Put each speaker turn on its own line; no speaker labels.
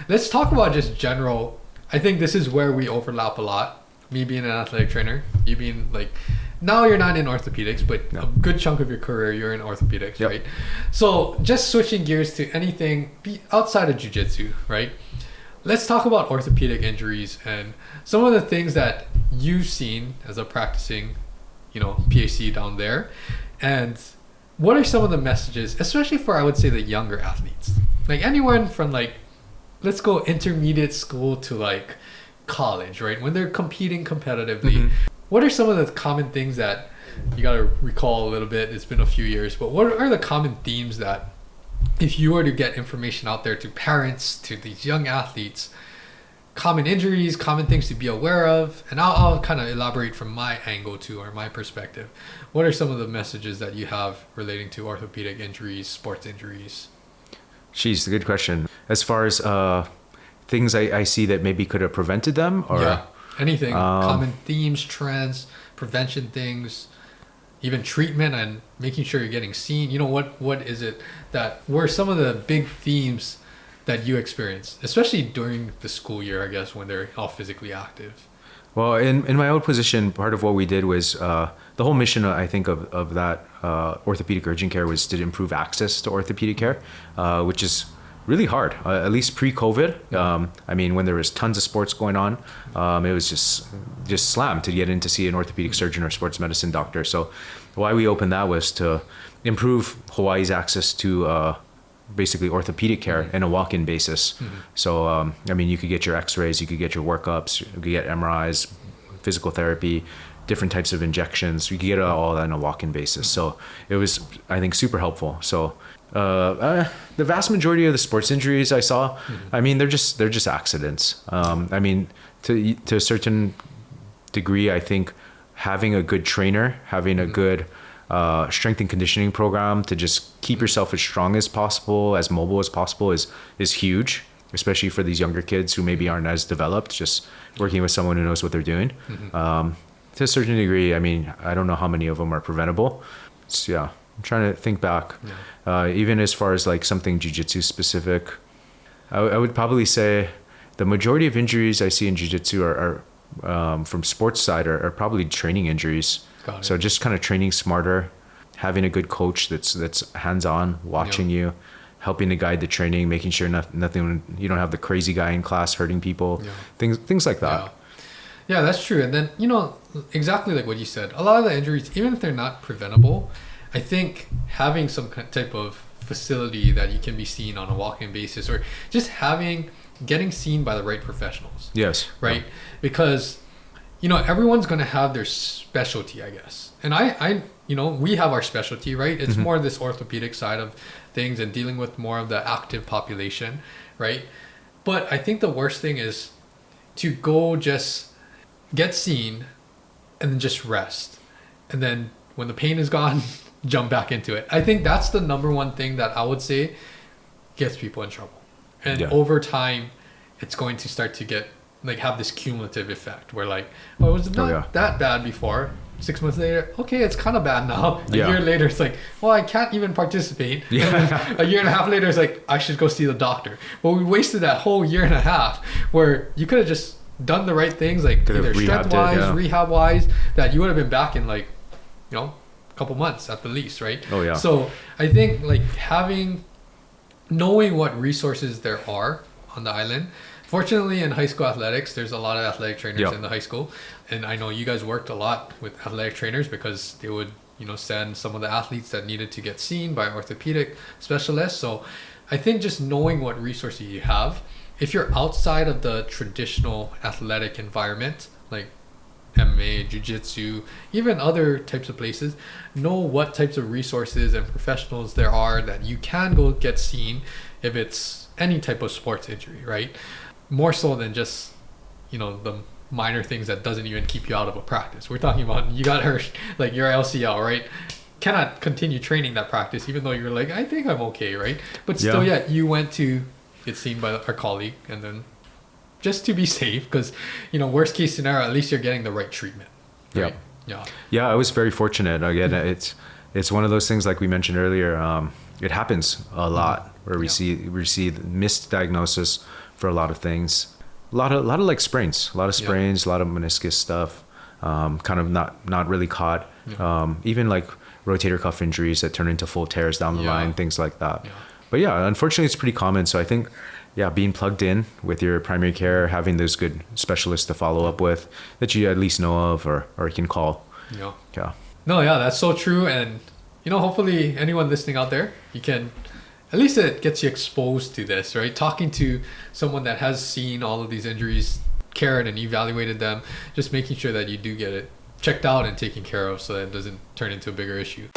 let's talk about just general. I think this is where we overlap a lot. Me being an athletic trainer, you being like, now you're not in orthopedics, but a good chunk of your career you're in orthopedics, right? So just switching gears to anything outside of jiu-jitsu, right? Let's talk about orthopedic injuries and some of the things that you've seen as a practicing, PhD down there. And what are some of the messages, especially for, I would say, the younger athletes? Like anyone from like, let's go intermediate school to like college, right? When they're competing competitively, what are some of the common things that you got to recall a little bit? It's been a few years, but what are the common themes that if you were to get information out there to parents, to these young athletes, common injuries, common things to be aware of, and I'll kind of elaborate from my angle too, or my perspective. What are some of the messages that you have relating to orthopedic injuries, sports injuries?
Jeez, good question. As far as things I see that maybe could have prevented them, or
anything, common themes, trends, prevention things, even treatment and making sure you're getting seen. What is it that were some of the big themes that you experienced, especially during the school year, I guess, when they're all physically active?
Well, in my old position, part of what we did was the whole mission, I think, of that orthopedic urgent care was to improve access to orthopedic care, which is really hard, at least pre-COVID. I mean, when there was tons of sports going on, it was just slammed to get in to see an orthopedic surgeon or sports medicine doctor. So why we opened that was to improve Hawaii's access to basically orthopedic care in a walk-in basis. So, I mean, you could get your x-rays, you could get your workups, you could get MRIs, physical therapy, different types of injections. You could get all that on a walk-in basis. So it was, I think, super helpful. So the vast majority of the sports injuries I saw, I mean, they're just accidents. I mean, to a certain degree, I think having a good trainer, having a good strength and conditioning program to just keep yourself as strong as possible, as mobile as possible is huge, especially for these younger kids who maybe aren't as developed. Just working with someone who knows what they're doing. To a certain degree, I mean, I don't know how many of them are preventable. I'm trying to think back. Even as far as like something jiu-jitsu specific, I would probably say the majority of injuries I see in jiu-jitsu are from sports side are probably training injuries. So just kind of training smarter, having a good coach that's hands-on, watching you, helping to guide the training, making sure nothing, you don't have the crazy guy in class hurting people, things like that.
Yeah, that's true. And then, exactly like what you said, a lot of the injuries, even if they're not preventable, I think having some type of facility that you can be seen on a walk-in basis, or just getting seen by the right professionals.
Yes.
Right? Because, everyone's going to have their specialty, I guess. And we have our specialty, right? It's more this orthopedic side of things and dealing with more of the active population, right? But I think the worst thing is to go just get seen and then just rest. And then when the pain is gone, jump back into it. I think that's the number one thing that I would say gets people in trouble. And over time, it's going to start to have this cumulative effect where it was not that bad before. 6 months later, okay, it's kind of bad now. A year later, it's like, well, I can't even participate. And then a year and a half later, it's like, I should go see the doctor. Well, we wasted that whole year and a half where you could have just done the right things, like either strength-wise, rehab-wise, that you would have been back in a couple months at the least, right? So I think knowing what resources there are on the island. Fortunately, in high school athletics, there's a lot of athletic trainers in the high school. And I know you guys worked a lot with athletic trainers because they would, send some of the athletes that needed to get seen by orthopedic specialists. So I think just knowing what resources you have, if you're outside of the traditional athletic environment, like MMA, jiu-jitsu, even other types of places, know what types of resources and professionals there are that you can go get seen if it's any type of sports injury, right? More so than just, the minor things that doesn't even keep you out of a practice. We're talking about you got hurt, like your LCL, right? Cannot continue training that practice, even though you're like, I think I'm okay, right? But still, you went to get seen by our colleague, and then just to be safe, because, worst case scenario, at least you're getting the right treatment. Right?
Yeah, I was very fortunate. Again, it's one of those things, like we mentioned earlier, it happens a lot where we see missed diagnosis for a lot of things. A lot of like sprains, a lot of meniscus stuff, kind of not really caught. Even like rotator cuff injuries that turn into full tears down the line, things like that. But yeah, unfortunately it's pretty common. So I think, being plugged in with your primary care, having those good specialists to follow up with that you at least know of or you can call.
No, that's so true. And, hopefully anyone listening out there, you can, at least it gets you exposed to this, right? Talking to someone that has seen all of these injuries, cared and evaluated them, just making sure that you do get it checked out and taken care of so that it doesn't turn into a bigger issue.